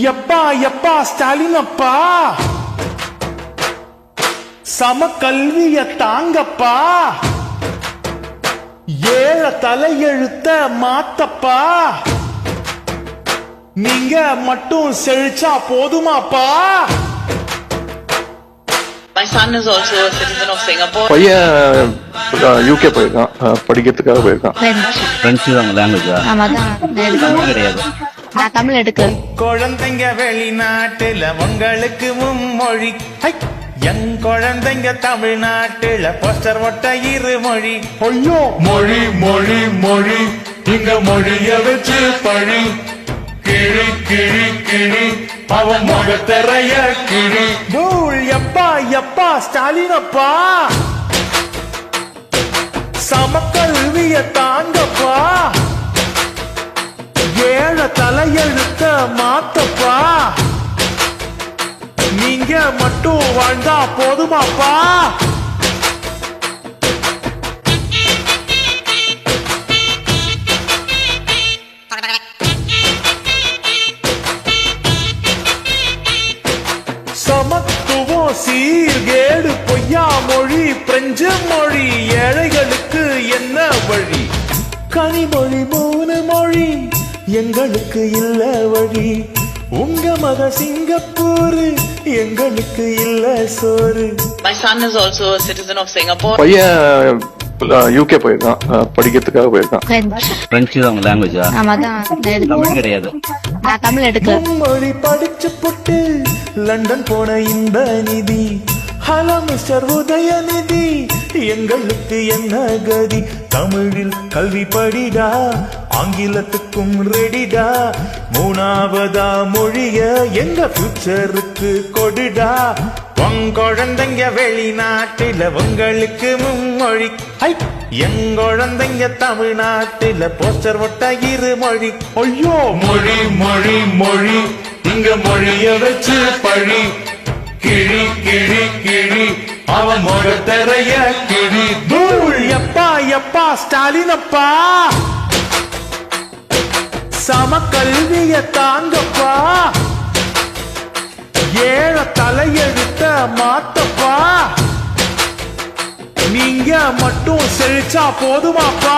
எப்பா எப்பா ஸ்டாலின் அப்பா, சம கல்விய தாங்கப்பா, ஏழ தலையெழுத்த மாத்தப்பா, நீங்க மட்டும் செழிச்சா போதுமாப்பா. My son is also a citizen of Singapore. பையன் யூகே போயிருக்கான், படிக்கிறதுக்காக போயிருக்கான். ஃப்ரெண்ட்ஸ் தான் லாங்குவேஜா? ஆமா தான் தமிழ் கிடையாது. நான் தமிழ் எடுக்க. குழந்தைங்க வெளிநாட்டுல உங்களுக்கு மும்மொழி, என் குழந்தைங்க தமிழ்நாட்டுல போஸ்டர் ஒட்ட இருமொழி. ஐயோ மொழி மொழி மொழி, இங்க மொழிய வச்சு பழி, கிழி கிழி கிழி, அவன் முகத்தரைய கிழி. தூள் எப்பா எப்பா ஸ்டாலின் அப்பா, சமக்கல்விய தாங்கப்பா, ஏழ தலையெழுத்த மாத்தப்பா, நீங்க மட்டும் வாழ்ந்தா போதுமாப்பா. சமத்துவம் சீர்கேடு பொய்யா மொழி, பிரெஞ்சு மொழி, ஏழைகளுக்கு என்ன வழி? கனிமொழி மூணு மொழி, எங்களுக்கு இல்ல வழி. உங்க மக சிங்கப்பூர், எங்களுக்கு இல்ல சோறு. My son is also a citizen of Singapore. பையன் யூகே போயிருக்கான், படிக்கிறதுக்காக போயிருக்கான். ஃப்ரெண்ட்ஸ் தான் லாங்குவேஜா? ஆமா தான் தமிழ் கிடையாது. நான் தமிழ் எடுக்க. மொழி படிச்சு போட்டு லண்டன் போன இன்ப நிதி, ஹலோ மிஸ்டர் உதயநிதி, எங்களுக்கு என்ன கதி? தமிழில் கல்வி படிடா, ஆங்கிலத்துக்கும் ரெடிடா, மூணாவதா மொழிய எங்க ஃபியூச்சருக்கு கொடுடா. உங்குழந்தைங்க வெளிநாட்டில உங்களுக்கு மும்மொழி, எங்குழந்தைங்க தமிழ்நாட்டில போஸ்டர் ஒட்ட இருமொழி. ஐயோ மொழி மொழி மொழி, இங்க மொழிய வச்சு பழி, கிழி கிழி கிழி, அவன் முகத்தரைய கிழி. தூள் எப்பா எப்பா ஸ்டாலின் அப்பா, சம கல்விய தாங்கப்பா, ஏழ தலையெழுத்த மாத்தப்பா, நீங்க மட்டும் செழிச்சா போதுமாப்பா.